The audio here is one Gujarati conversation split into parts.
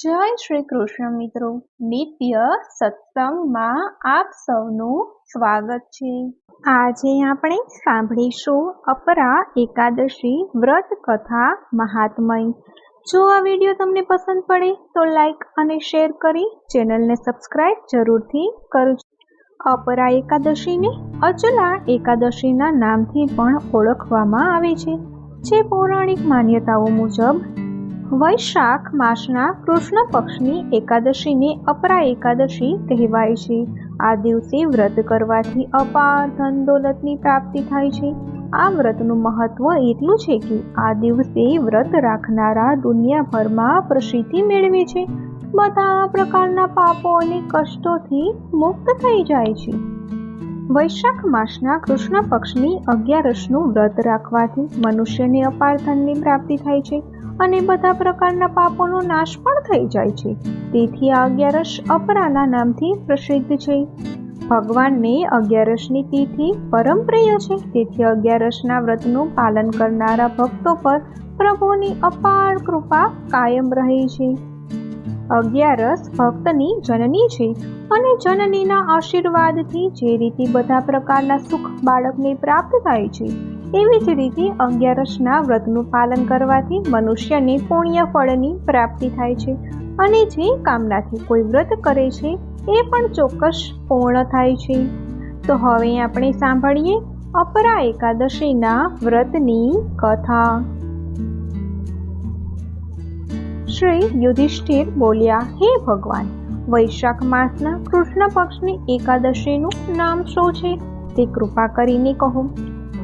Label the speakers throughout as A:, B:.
A: જય શ્રી કૃષ્ણ મિત્રો, નિત્ય સત્સંગમાં આપ સૌનું સ્વાગત છે। આજે આપણે સાંભળીશું અપરા એકાદશી વ્રત કથા મહાત્મય। જો આ વિડીયો તમને પસંદ પડે તો લાઈક અને શેર કરી ચેનલને સબસ્ક્રાઇબ જરૂરથી કરજો। અપરા એકાદશીને અચલા એકાદશીના નામથી પણ ઓળખવામાં આવે છે, જે પૌરાણિક માન્યતાઓ મુજબ વૈશાખ માસના કૃષ્ણ પક્ષની એકાદશીને અપરા એકાદશી કહેવાય છે। આ દિવસે વ્રત કરવાથી અપાર ધન દોલતની પ્રાપ્તિ થાય છે। આ વ્રતનું મહત્વ એટલું છે કે આ દિવસે વ્રત રાખનારા દુનિયાભરમાં પ્રસિદ્ધિ મેળવે છે, બધા પ્રકારના પાપો અને કષ્ટોથી મુક્ત થઈ જાય છે। વૈશાખ માસના કૃષ્ણ પક્ષની 11નું વ્રત રાખવાથી મનુષ્યને અપાર ધનની પ્રાપ્તિ થાય છે અને બધા પ્રકારના પાપોનો નાશ પણ થઈ જાય છે। તેથી આ 11 અપરાના નામથી પ્રસિદ્ધ છે। ભગવાનને 11ની તિથિ પરમ પ્રિય છે, તેથી 11ના વ્રતનું પાલન કરનારા ભક્તો પર પ્રભુની અપાર કૃપા કાયમ રહે છે। 11 ભક્તની જનની છે અને જનનીના આશીર્વાદથી જે રીતે બધા પ્રકારના સુખ બાળકને પ્રાપ્ત થાય છે, એવી જ રીતે 11ના વ્રતનું પાલન કરવાથી મનુષ્યને પુણ્ય ફળની પ્રાપ્તિ થાય છે અને જે કામનાથી કોઈ વ્રત કરે છે એ પણ ચોક્કસ પૂર્ણ થાય છે। તો હવે આપણે સાંભળીએ અપરા એકાદશીના વ્રતની કથા। શ્રી યુધિષ્ઠિર બોલ્યા, હે ભગવાન, વૈશાખ માસના કૃષ્ણ પક્ષની એકાદશીનું નામ શું છે તે કૃપા કરીને કહો।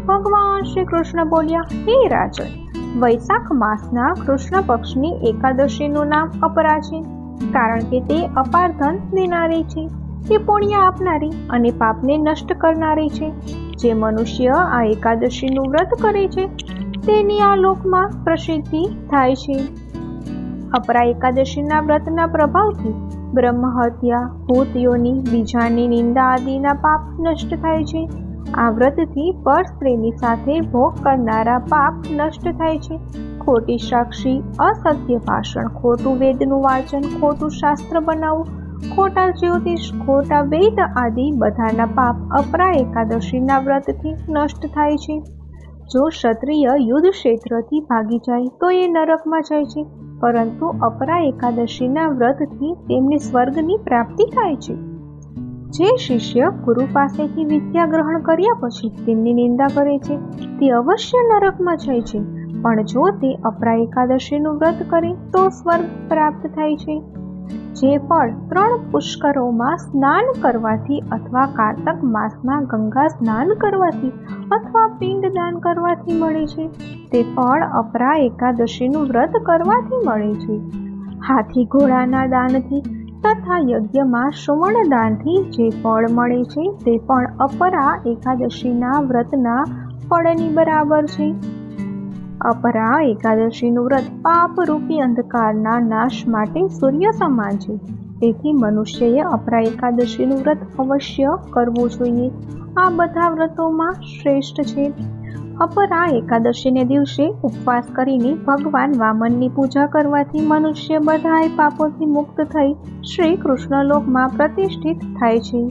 A: ભગવાન શ્રી કૃષ્ણ બોલ્યા, હે રાજન, વૈશાખ માસના કૃષ્ણ પક્ષની એકાદશીનું નામ અપરા છે, કારણ કે તે અપાર ધન દેનારી છે, તે પુણ્ય આપનારી અને પાપને નષ્ટ કરનારી છે। જે મનુષ્ય આ એકાદશીનું વ્રત કરે છે તેની આ લોકમાં પ્રસિદ્ધિ થાય છે। અપરા એકાદશીના વ્રતના પ્રભાવથી બ્રહ્મ હત્યા, ભૂત યોનિ, બીજાની નિંદા આદિના પાપ નષ્ટ થાય છે। આ વ્રતથી પર સ્ત્રીની સાથે ભોગ કરનારા પાપ નષ્ટ થાય છે। ખોટી સાક્ષી, અસત્ય ભાષણ, ખોટું વેદનું વાંચન, ખોટું શાસ્ત્ર બનાવવું, ખોટા જ્યોતિષ, ખોટા વેદ આદિ બધાના પાપ અપરા એકાદશીના વ્રતથી નષ્ટ થાય છે। જો ક્ષત્રિય યુદ્ધ ક્ષેત્રથી ભાગી જાય તો એ નરકમાં જાય છે, પરંતુ અપરા એકાદશીના વ્રતથી તેમને સ્વર્ગની પ્રાપ્તિ થાય છે। જે શિષ્ય ગુરુ પાસેથી વિદ્યા ગ્રહણ કર્યા પછી તેમની નિંદા કરે છે તે અવશ્ય નરકમાં જાય છે, પણ જો તે અપરા એકાદશીનું વ્રત કરે તો સ્વર્ગ પ્રાપ્ત થાય છે। જે ફળ 3 પુષ્કરોમાં સ્નાન કરવાથી અથવા કાર્તક માસમાં ગંગા સ્નાન કરવાથી અથવા પિંડદાન કરવાથી મળે છે, તે ફળ અપરા એકાદશીનું વ્રત કરવાથી મળે છે। હાથી ઘોડાના દાનથી તથા યજ્ઞમાં સુવર્ણ દાનથી જે ફળ મળે છે તે પણ અપરા એકાદશીના વ્રતના ફળની બરાબર છે। અપરા એકાદશીનું વ્રત પાપરૂપી અંધકારના નાશ માટે સૂર્ય સમાન છે, તેથી મનુષ્યએ અપરા એકાદશીનું વ્રત અવશ્ય કરવું જોઈએ। આ બધા વ્રતોમાં શ્રેષ્ઠ છે। અપરા એકાદશીને દિવસે ઉપવાસ કરીને ભગવાન વામનની પૂજા કરવાથી મનુષ્ય બધાય પાપોથી મુક્ત થઈ શ્રી કૃષ્ણલોકમાં પ્રતિષ્ઠિત થાય છે,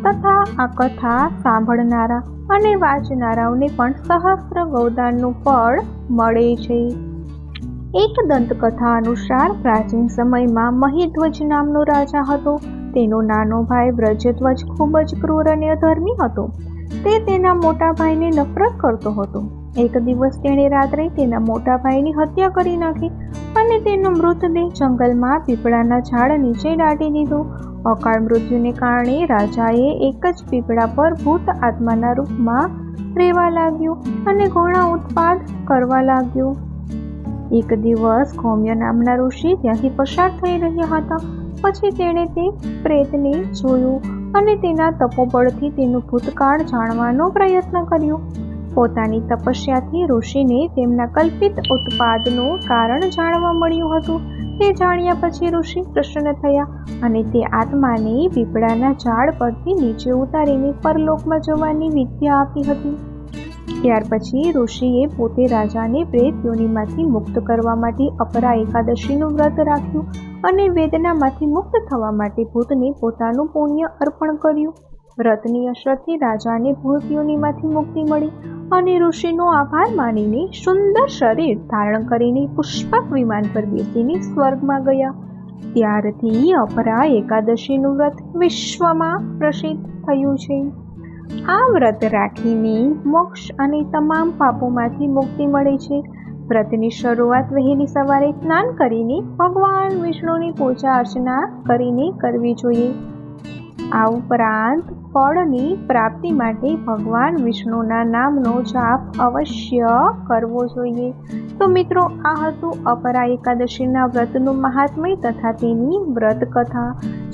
A: તથા આ કથા સાંભળનારા અને વાંચનારાઓને પણ સહસ્ત્ર ગૌદાનનું ફળ મળે છે। એક દંતકથા અનુસાર પ્રાચીન સમયમાં મહિધ્વજ નામનો રાજા હતો। તેનો નાનો ભાઈ વ્રજધ્વજ ખૂબ જ ક્રૂર અને અધર્મી હતો। તે તેના મોટા ભાઈને નફરત કરતો હતો। એક દિવસ તેણે રાત્રે તેના મોટા ભાઈની હત્યા કરી નાખી અને તેનો મૃતદેહ જંગલમાં પીપળાના ઝાડ નીચે દાટી દીધો। અકાળ મૃત્યુને કારણે રાજાએ એક જ પીપળા પર ભૂત આત્માના રૂપમાં રહેવા લાગ્યો અને ઘણા ઉત્પાદ કરવા લાગ્યો। એક દિવસ કૌમ્ય નામના ઋષિ ત્યાંથી પસાર થઈ રહ્યા હતા। પછી તેણે તે પ્રેતને જોયું અને તેના તપોબળથી તેનું ભૂતકાળ જાણવાનો પ્રયત્ન કર્યો। પોતાની તપસ્યાથી ઋષિને તેમના કલ્પિત ઉત્પાદનું કારણ જાણવા મળ્યું હતું। તે જાણ્યા પછી ઋષિ પ્રસન્ન થયા અને તે આત્માને પીપળાના ઝાડ પરથી નીચે ઉતારીને પરલોકમાં જવાની વિદ્યા આપી હતી। ત્યાર પછી ઋષિએ પોતે રાજાને પ્રેત યોનિમાંથી મુક્ત કરવા માટે અપરા એકાદશીનું વ્રત રાખ્યું અને વેદનામાંથી મુક્ત થવા માટે ભૂતને પોતાનું પુણ્ય અર્પણ કર્યું. વ્રતની અસરથી રાજાને ભૂત યોનિમાંથી મુક્તિ મળી અને ઋષિનો આભાર માનીને સુંદર શરીર ધારણ કરીને પુષ્પક વિમાન પર બેસીને સ્વર્ગમાં ગયા. ત્યારથી અપરા એકાદશીનું વ્રત વિશ્વમાં પ્રસિદ્ધ થયું છે. આ વ્રત રાખીને મોક્ષ અને તમામ પાપોમાંથી મુક્તિ મળે છે. વ્રતની શરૂઆત વહેલી સવારે સ્નાન કરીને ભગવાન વિષ્ણુની પૂજા અર્ચના કરીને કરવી જોઈએ. આ ઉપરાંત ફળની પ્રાપ્તિ માટે ભગવાન વિષ્ણુના નામનો જાપ અવશ્ય કરવો જોઈએ. તો મિત્રો, આ હતું અપરા એકાદશીના વ્રતનું મહાત્મ્ય તથા તેની વ્રત કથા.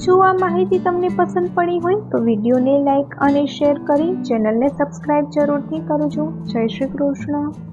A: જો આ માહિતી તમને પસંદ પડી હોય તો વિડીયોને લાઈક અને શેર કરી ચેનલને સબસ્ક્રાઈબ જરૂરથી કરજો. જય શ્રી કૃષ્ણ.